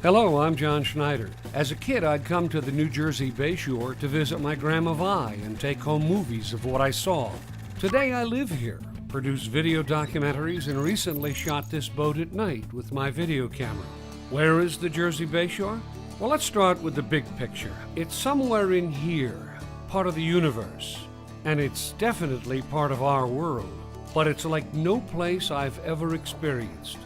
Hello, I'm John Schneider. As a kid, I'd come to the New Jersey Bayshore to visit my Grandma Vi and take home movies of what I saw. Today I live here, produce video documentaries, and recently shot this boat at night with my video camera. Where is the Jersey Bayshore? Well, let's start with the big picture. It's somewhere in here, part of the universe, and it's definitely part of our world. But it's like no place I've ever experienced.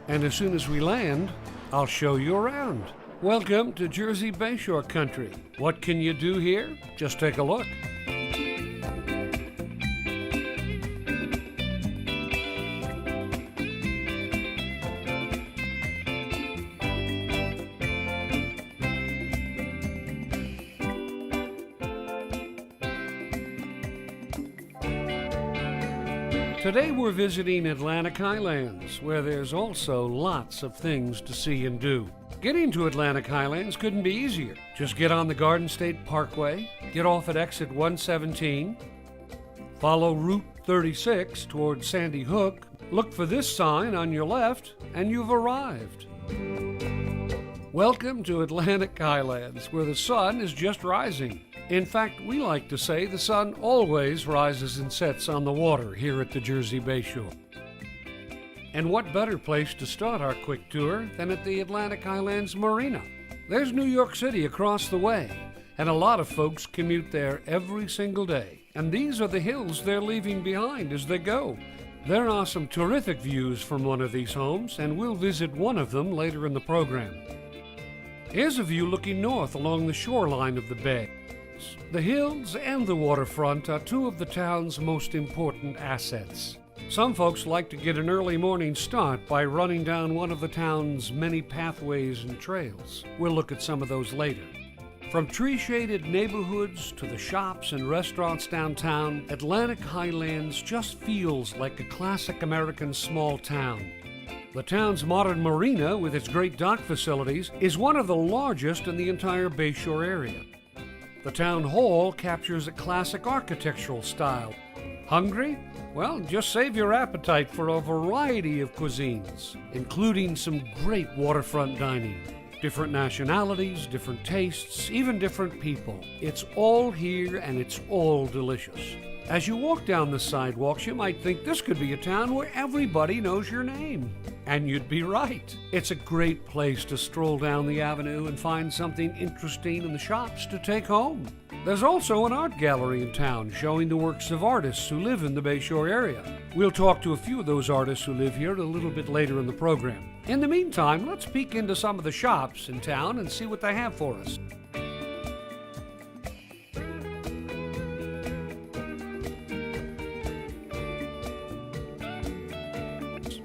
And as soon as we land, I'll show you around. Welcome to Jersey Bayshore country. What can you do here? Just take a look. Today we're visiting Atlantic Highlands, where there's also lots of things to see and do. Getting to Atlantic Highlands couldn't be easier. Just get on the Garden State Parkway, get off at exit 117, follow Route 36 towards Sandy Hook, look for this sign on your left, and you've arrived. Welcome to Atlantic Highlands, where the sun is just rising. In fact, we like to say the sun always rises and sets on the water here at the Jersey Bayshore. And what better place to start our quick tour than at the Atlantic Highlands Marina? There's New York City across the way, and a lot of folks commute there every single day. And these are the hills they're leaving behind as they go. There are some terrific views from one of these homes, and we'll visit one of them later in the program. Here's a view looking north along the shoreline of the bay. The hills and the waterfront are two of the town's most important assets. Some folks like to get an early morning start by running down one of the town's many pathways and trails. We'll look at some of those later. From tree-shaded neighborhoods to the shops and restaurants downtown, Atlantic Highlands just feels like a classic American small town. The town's modern marina, with its great dock facilities, is one of the largest in the entire Bayshore area. The town hall captures a classic architectural style. Hungry? Well, just save your appetite for a variety of cuisines, including some great waterfront dining. Different nationalities, different tastes, even different people. It's all here and it's all delicious. As you walk down the sidewalks, you might think this could be a town where everybody knows your name. And you'd be right. It's a great place to stroll down the avenue and find something interesting in the shops to take home. There's also an art gallery in town showing the works of artists who live in the Bayshore area. We'll talk to a few of those artists who live here a little bit later in the program. In the meantime, let's peek into some of the shops in town and see what they have for us.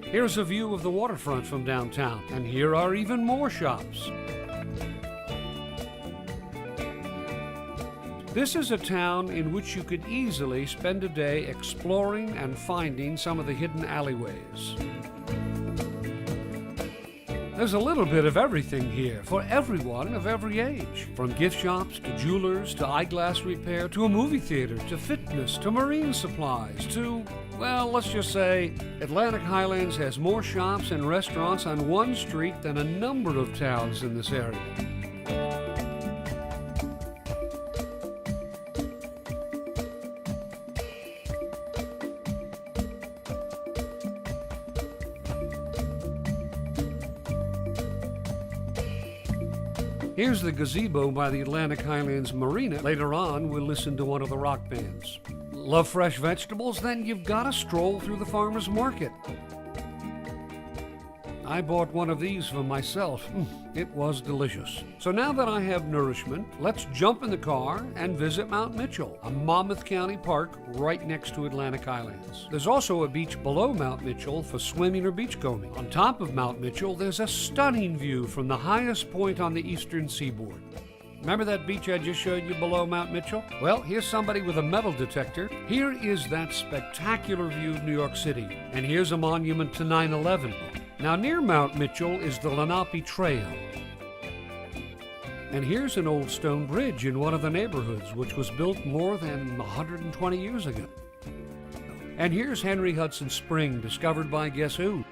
Here's a view of the waterfront from downtown, and here are even more shops. This is a town in which you could easily spend a day exploring and finding some of the hidden alleyways. There's a little bit of everything here for everyone of every age, from gift shops to jewelers to eyeglass repair to a movie theater to fitness to marine supplies to, well, let's just say Atlantic Highlands has more shops and restaurants on one street than a number of towns in this area. Here's the gazebo by the Atlantic Highlands Marina. Later on, we'll listen to one of the rock bands. Love fresh vegetables? Then you've got to stroll through the farmer's market. I bought one of these for myself. It was delicious. So now that I have nourishment, let's jump in the car and visit Mount Mitchell, a Monmouth County park right next to Atlantic Highlands. There's also a beach below Mount Mitchell for swimming or beachcombing. On top of Mount Mitchell, there's a stunning view from the highest point on the eastern seaboard. Remember that beach I just showed you below Mount Mitchell? Well, here's somebody with a metal detector. Here is that spectacular view of New York City. And here's a monument to 9/11. Now, near Mount Mitchell is the Lenape Trail. And here's an old stone bridge in one of the neighborhoods, which was built more than 120 years ago. And here's Henry Hudson Spring, discovered by guess who?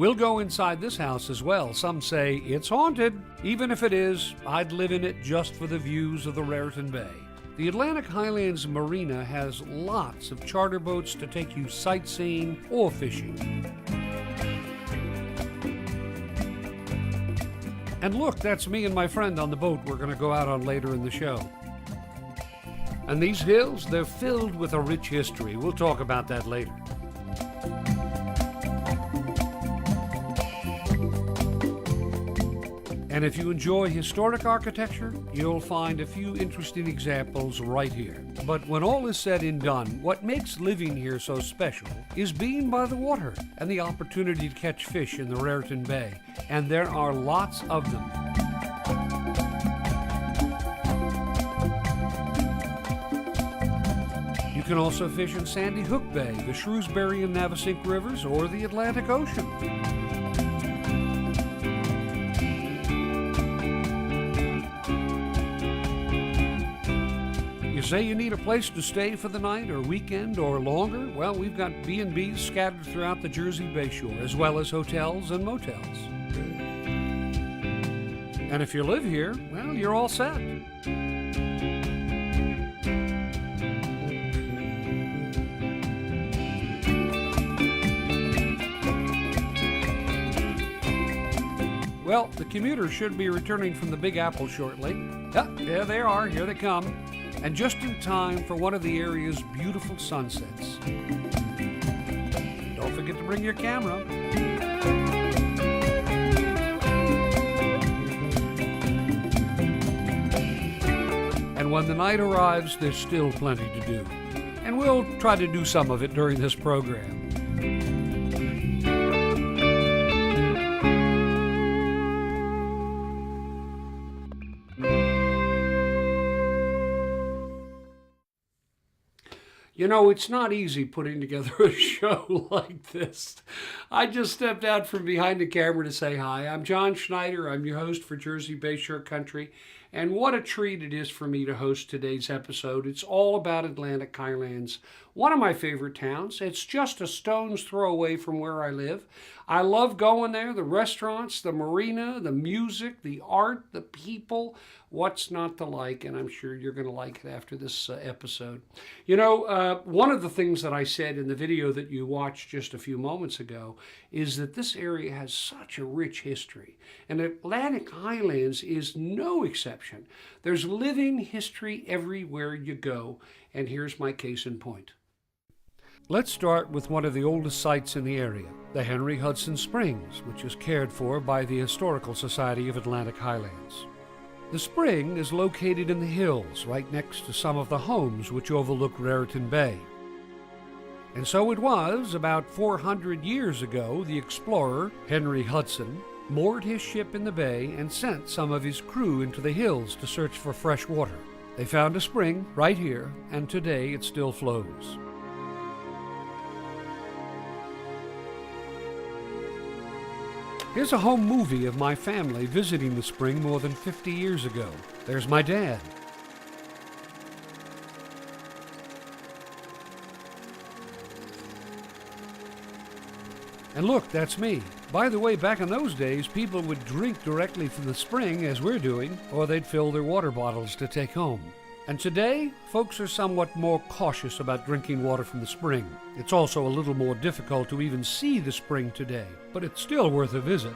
We'll go inside this house as well. Some say it's haunted. Even if it is, I'd live in it just for the views of the Raritan Bay. The Atlantic Highlands Marina has lots of charter boats to take you sightseeing or fishing. And look, that's me and my friend on the boat we're going to go out on later in the show. And these hills, they're filled with a rich history. We'll talk about that later. And if you enjoy historic architecture, you'll find a few interesting examples right here. But when all is said and done, what makes living here so special is being by the water and the opportunity to catch fish in the Raritan Bay. And there are lots of them. You can also fish in Sandy Hook Bay, the Shrewsbury and Navesink Rivers, or the Atlantic Ocean. Say you need a place to stay for the night or weekend or longer? Well, we've got B&Bs scattered throughout the Jersey Bayshore, as well as hotels and motels. And if you live here, well, you're all set. Well, the commuters should be returning from the Big Apple shortly. Yeah, they are. Here they come. And just in time for one of the area's beautiful sunsets. Don't forget to bring your camera. And when the night arrives, there's still plenty to do. And we'll try to do some of it during this program. You know, it's not easy putting together a show like this. I just stepped out from behind the camera to say hi. I'm John Schneider. I'm your host for Jersey Bayshore Country. And what a treat it is for me to host today's episode. It's all about Atlantic Highlands, one of my favorite towns. It's just a stone's throw away from where I live. I love going there, the restaurants, the marina, the music, the art, the people. What's not to like? And I'm sure you're going to like it after this episode. You know, one of the things that I said in the video that you watched just a few moments ago is that this area has such a rich history. And Atlantic Highlands is no exception. There's living history everywhere you go. And here's my case in point. Let's start with one of the oldest sites in the area, the Henry Hudson Springs, which is cared for by the Historical Society of Atlantic Highlands. The spring is located in the hills right next to some of the homes which overlook Raritan Bay. And so it was, about 400 years ago, the explorer, Henry Hudson, moored his ship in the bay and sent some of his crew into the hills to search for fresh water. They found a spring right here, and today it still flows. Here's a home movie of my family visiting the spring more than 50 years ago. There's my dad. And look, that's me. By the way, back in those days, people would drink directly from the spring, as we're doing, or they'd fill their water bottles to take home. And today, folks are somewhat more cautious about drinking water from the spring. It's also a little more difficult to even see the spring today, but it's still worth a visit.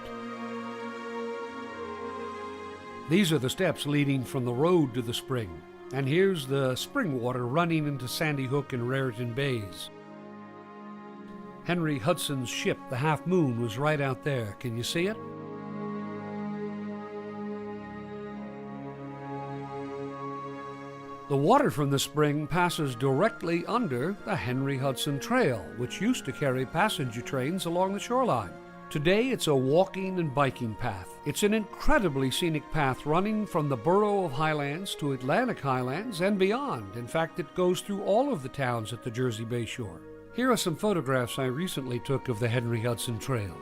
These are the steps leading from the road to the spring, and here's the spring water running into Sandy Hook and Raritan Bays. Henry Hudson's ship, the Half Moon, was right out there. Can you see it? The water from the spring passes directly under the Henry Hudson Trail, which used to carry passenger trains along the shoreline. Today, it's a walking and biking path. It's an incredibly scenic path running from the borough of Highlands to Atlantic Highlands and beyond. In fact, it goes through all of the towns at the Jersey Bayshore. Here are some photographs I recently took of the Henry Hudson Trail.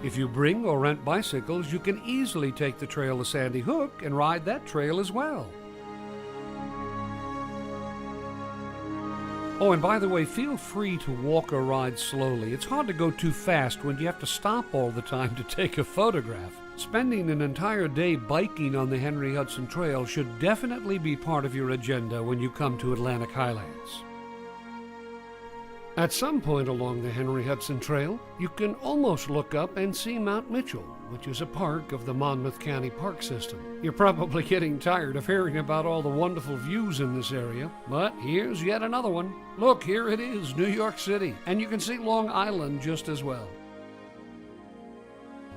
If you bring or rent bicycles, you can easily take the trail to Sandy Hook and ride that trail as well. Oh, and by the way, feel free to walk or ride slowly. It's hard to go too fast when you have to stop all the time to take a photograph. Spending an entire day biking on the Henry Hudson Trail should definitely be part of your agenda when you come to Atlantic Highlands. At some point along the Henry Hudson Trail, you can almost look up and see Mount Mitchell, which is a park of the Monmouth County Park System. You're probably getting tired of hearing about all the wonderful views in this area, but here's yet another one. Look, here it is, New York City, and you can see Long Island just as well.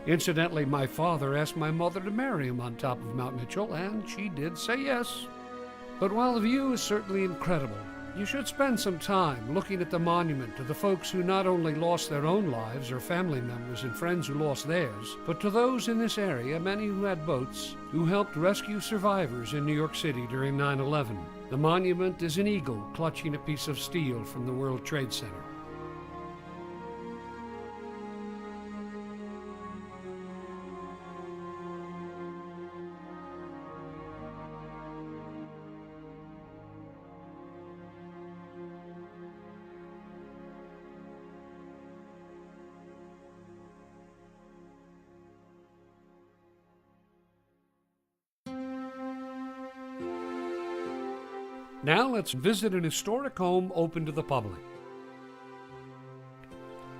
Incidentally, my father asked my mother to marry him on top of Mount Mitchell, and she did say yes. But while the view is certainly incredible, you should spend some time looking at the monument to the folks who not only lost their own lives or family members and friends who lost theirs, but to those in this area, many who had boats, who helped rescue survivors in New York City during 9/11. The monument is an eagle clutching a piece of steel from the World Trade Center. Now let's visit an historic home open to the public.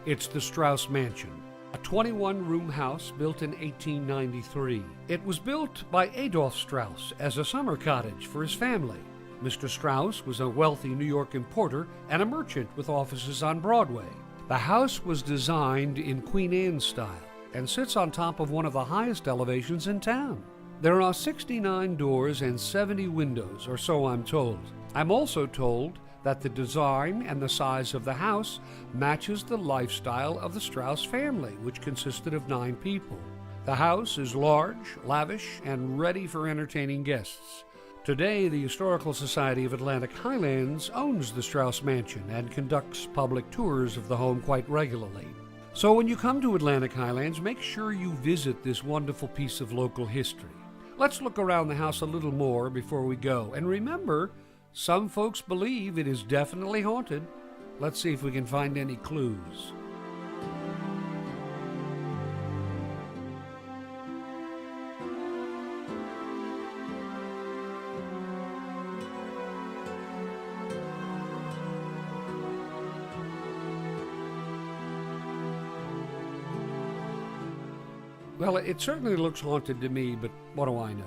It's the Strauss Mansion, a 21-room house built in 1893. It was built by Adolf Strauss as a summer cottage for his family. Mr. Strauss was a wealthy New York importer and a merchant with offices on Broadway. The house was designed in Queen Anne style and sits on top of one of the highest elevations in town. There are 69 doors and 70 windows, or so I'm told. I'm also told that the design and the size of the house matches the lifestyle of the Strauss family, which consisted of 9 people. The house is large, lavish, and ready for entertaining guests. Today, the Historical Society of Atlantic Highlands owns the Strauss Mansion and conducts public tours of the home quite regularly. So when you come to Atlantic Highlands, make sure you visit this wonderful piece of local history. Let's look around the house a little more before we go. And remember, some folks believe it is definitely haunted. Let's see if we can find any clues. Well, it certainly looks haunted to me, but what do I know?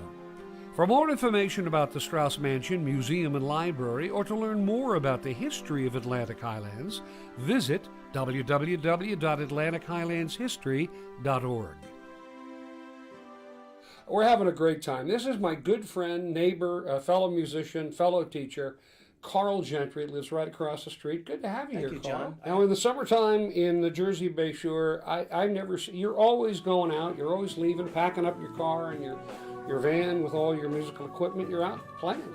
For more information about the Strauss Mansion Museum and Library, or to learn more about the history of Atlantic Highlands, visit www.atlantichighlandshistory.org. We're having a great time. This is my good friend, neighbor, fellow musician, fellow teacher, Carl Gentry, lives right across the street. Good to have you here, Carl. John. Now, in the summertime in the Jersey Bay Shore, you're always going out, you're always leaving, packing up your car and your van with all your musical equipment. You're out playing.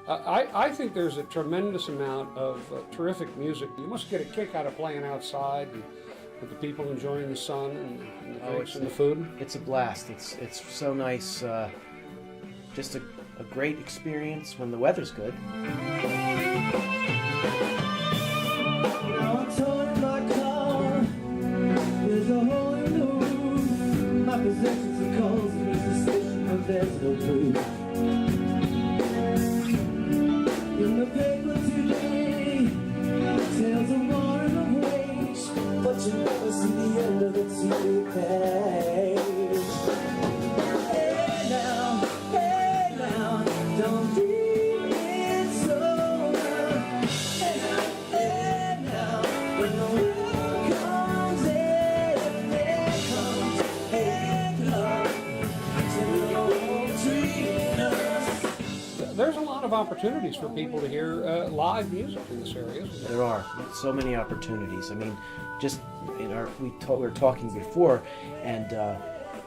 I think there's a tremendous amount of terrific music. You must get a kick out of playing outside and with the people enjoying the sun and the drinks and the food. It's a blast. It's so nice. Just a great experience when the weather's good. Now I'm towing my car. There's a hole in the roof. My possessions are calls me to station, but there's no proof. In the paper today, tales of war and of wage, but you never see the end of the TV page. Hey now, don't leave it so now. Hey now, when the world comes in, there comes There's a lot of opportunities for people to hear live music in this area, isn't there? There are so many opportunities. I mean, just we were talking before, and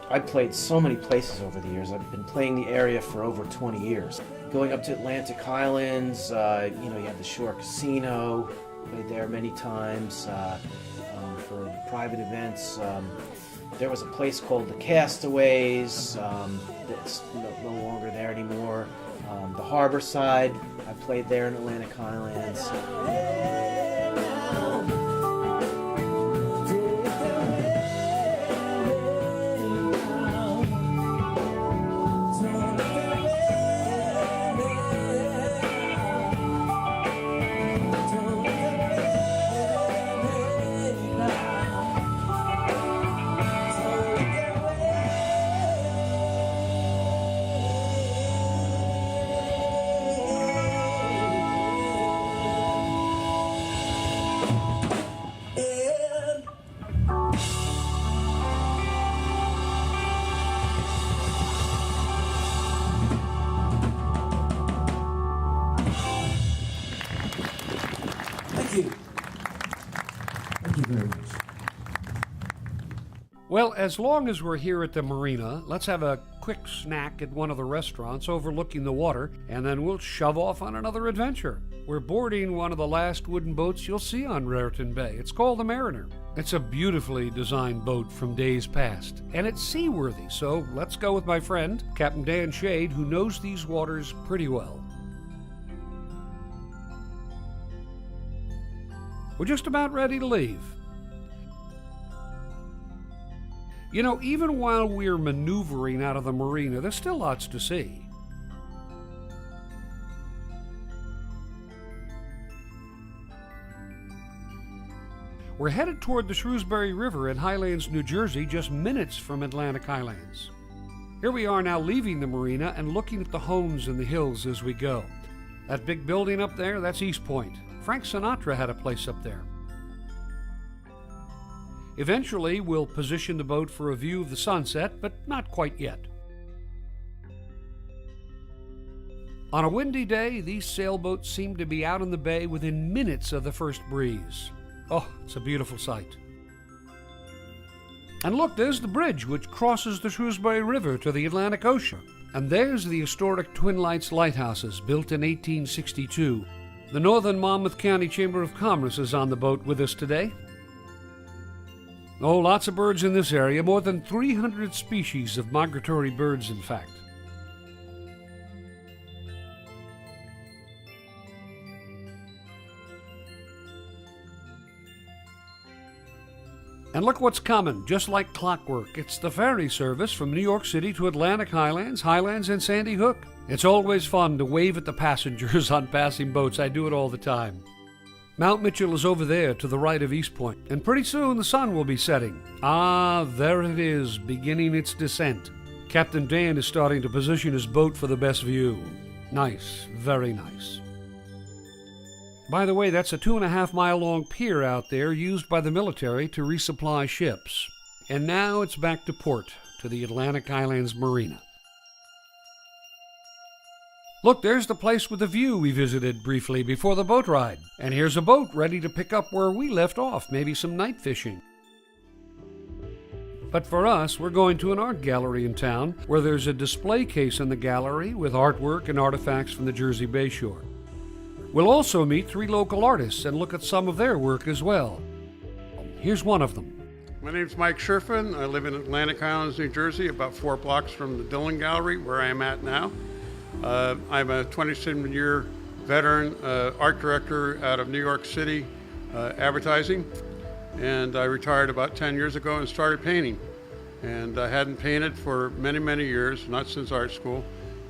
I played so many places over the years. I've been playing the area for over 20 years. Going up to Atlantic Highlands, you have the Shore Casino. Played there many times for private events. There was a place called the Castaways that's no longer there anymore. The harbor side, I played there in Atlantic Highlands. Thank you. Thank you very much. Well, as long as we're here at the marina, let's have a quick snack at one of the restaurants overlooking the water, and then we'll shove off on another adventure. We're boarding one of the last wooden boats you'll see on Raritan Bay. It's called the Mariner. It's a beautifully designed boat from days past, and it's seaworthy, so let's go with my friend, Captain Dan Shade, who knows these waters pretty well. We're just about ready to leave. You know, even while we're maneuvering out of the marina, there's still lots to see. We're headed toward the Shrewsbury River in Highlands, New Jersey, just minutes from Atlantic Highlands. Here we are now leaving the marina and looking at the homes in the hills as we go. That big building up there, that's East Point. Frank Sinatra had a place up there. Eventually, we'll position the boat for a view of the sunset, but not quite yet. On a windy day, these sailboats seem to be out in the bay within minutes of the first breeze. Oh, it's a beautiful sight. And look, there's the bridge which crosses the Shrewsbury River to the Atlantic Ocean. And there's the historic Twin Lights lighthouses, built in 1862. The Northern Monmouth County Chamber of Commerce is on the boat with us today. Oh, lots of birds in this area, more than 300 species of migratory birds, in fact. And look what's coming, just like clockwork. It's the ferry service from New York City to Atlantic Highlands, Highlands, and Sandy Hook. It's always fun to wave at the passengers on passing boats. I do it all the time. Mount Mitchell is over there to the right of East Point, and pretty soon the sun will be setting. Ah, there it is, beginning its descent. Captain Dan is starting to position his boat for the best view. Nice, very nice. By the way, that's a 2.5-mile-long pier out there used by the military to resupply ships. And now it's back to port, to the Atlantic Highlands Marina. Look, there's the place with the view we visited briefly before the boat ride. And here's a boat ready to pick up where we left off, maybe some night fishing. But for us, we're going to an art gallery in town, where there's a display case in the gallery with artwork and artifacts from the Jersey Bay shore. We'll also meet 3 local artists and look at some of their work as well. Here's one of them. My name's Mike Scherfen. I live in Atlantic Highlands, New Jersey, about 4 blocks from the Dillon Gallery, where I am at now. I'm a 27-year veteran art director out of New York City advertising, and I retired about 10 years ago and started painting. And I hadn't painted for many, many years, not since art school,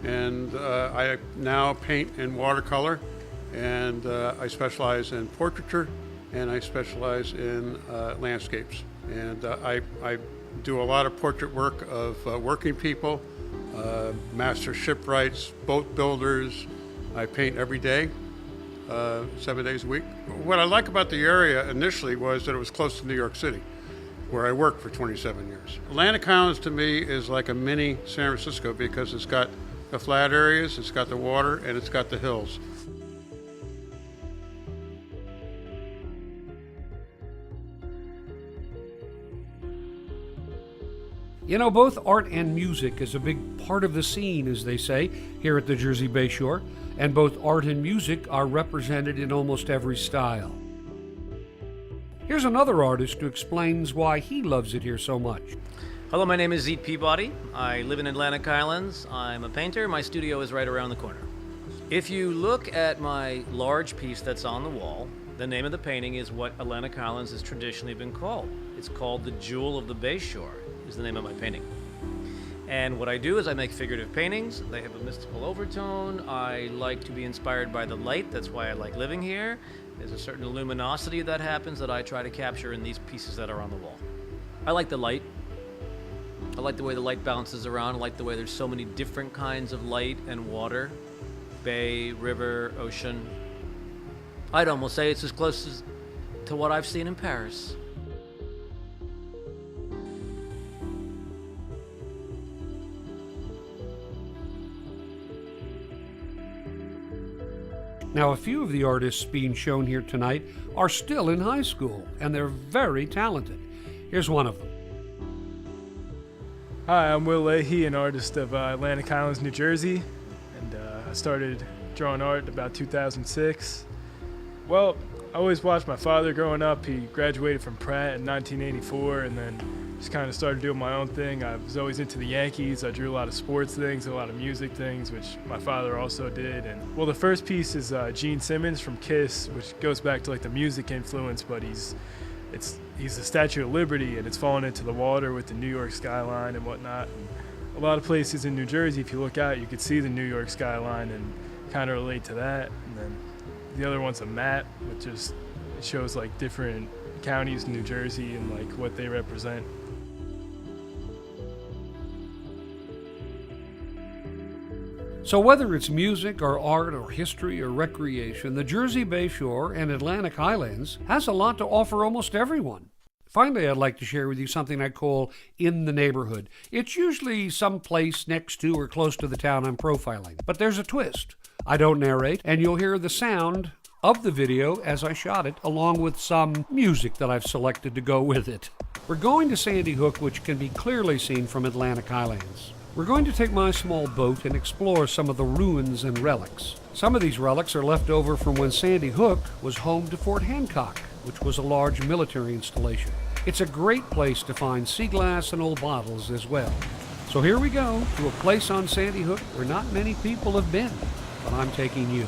and I now paint in watercolor, and I specialize in portraiture, and I specialize in landscapes. And I do a lot of portrait work of working people, master shipwrights, boat builders. I paint every day, 7 days a week. What I like about the area initially was that it was close to New York City, where I worked for 27 years. Atlantic Highlands to me is like a mini San Francisco because it's got the flat areas, it's got the water, and it's got the hills. You know, both art and music is a big part of the scene, as they say, here at the Jersey Bay Shore, and both art and music are represented in almost every style. Here's another artist who explains why he loves it here so much. Hello, my name is Zeke Peabody. I live in Atlantic Islands. I'm a painter. My studio is right around the corner. If you look at my large piece that's on the wall, the name of the painting is what Atlantic Islands has traditionally been called. It's called The Jewel of the Bayshore, is the name of my painting. And what I do is I make figurative paintings. They have a mystical overtone. I like to be inspired by the light. That's why I like living here. There's a certain luminosity that happens that I try to capture in these pieces that are on the wall. I like the light. I like the way the light bounces around. I like the way there's so many different kinds of light and water. Bay, river, ocean. I'd almost say it's as close to what I've seen in Paris. Now, a few of the artists being shown here tonight are still in high school, and they're very talented. Here's one of them. Hi, I'm Will Leahy, an artist of Atlantic Islands, New Jersey, and I started drawing art about 2006. Well, I always watched my father growing up. He graduated from Pratt in 1984 and then just kind of started doing my own thing. I was always into the Yankees. I drew a lot of sports things, a lot of music things, which my father also did. And well, the first piece is Gene Simmons from Kiss, which goes back to like the music influence, but he's the Statue of Liberty, and it's fallen into the water with the New York skyline and whatnot. And a lot of places in New Jersey, if you look out, you could see the New York skyline and kind of relate to that. And then the other one's a map, which just shows like different counties in New Jersey and like what they represent. So whether it's music or art or history or recreation, the Jersey Bayshore and Atlantic Highlands has a lot to offer almost everyone. Finally, I'd like to share with you something I call In the Neighborhood. It's usually some place next to or close to the town I'm profiling, but there's a twist. I don't narrate, and you'll hear the sound of the video as I shot it, along with some music that I've selected to go with it. We're going to Sandy Hook, which can be clearly seen from Atlantic Highlands. We're going to take my small boat and explore some of the ruins and relics. Some of these relics are left over from when Sandy Hook was home to Fort Hancock, which was a large military installation. It's a great place to find sea glass and old bottles as well. So here we go to a place on Sandy Hook where not many people have been, but I'm taking you.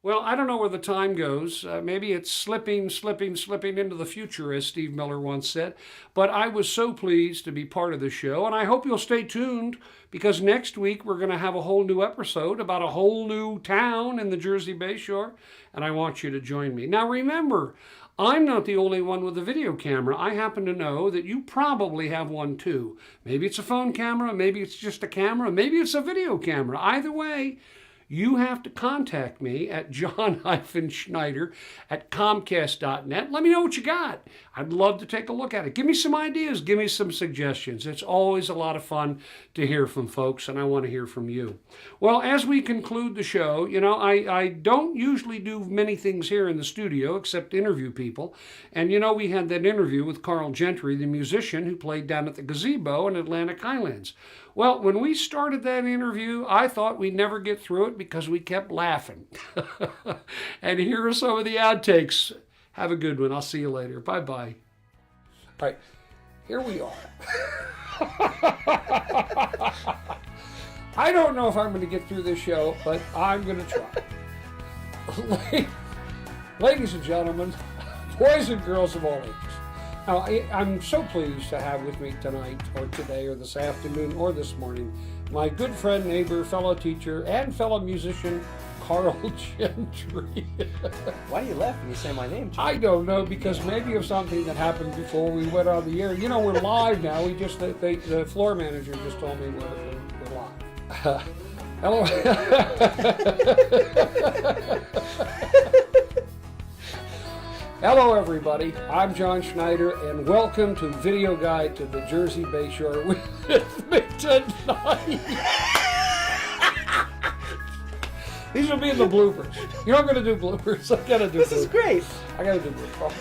Well, I don't know where the time goes. Maybe it's slipping into the future, as Steve Miller once said. But I was so pleased to be part of the show, and I hope you'll stay tuned, because next week we're going to have a whole new episode about a whole new town in the Jersey Bayshore, and I want you to join me. Now remember, I'm not the only one with a video camera. I happen to know that you probably have one too. Maybe it's a phone camera, maybe it's just a camera, maybe it's a video camera. Either way, you have to contact me at john-schneider@comcast.net. Let me know what you got. I'd love to take a look at it. Give me some ideas. Give me some suggestions. It's always a lot of fun to hear from folks, and I want to hear from you. Well, as we conclude the show, you know, I don't usually do many things here in the studio except interview people. And, you know, we had that interview with Carl Gentry, the musician who played down at the Gazebo in Atlantic Highlands. Well, when we started that interview, I thought we'd never get through it because we kept laughing. And here are some of the outtakes. Have a good one. I'll see you later. Bye-bye. All right, here we are. I don't know if I'm going to get through this show, but I'm going to try. Ladies and gentlemen, boys and girls of all ages. Now, I'm so pleased to have with me tonight, or today, or this afternoon, or this morning, my good friend, neighbor, fellow teacher, and fellow musician, Carl Gentry. Why do you laugh when you say my name, Jim? I don't know, because maybe of something that happened before we went on the air. You know, we're live now. The floor manager just told me we're live. Hello. Hello, everybody. I'm John Schneider, and welcome to Video Guide to the Jersey Bayshore with me tonight. These will be in the bloopers. You know I'm going to do bloopers. I got to do bloopers. This is great. I got to do bloopers.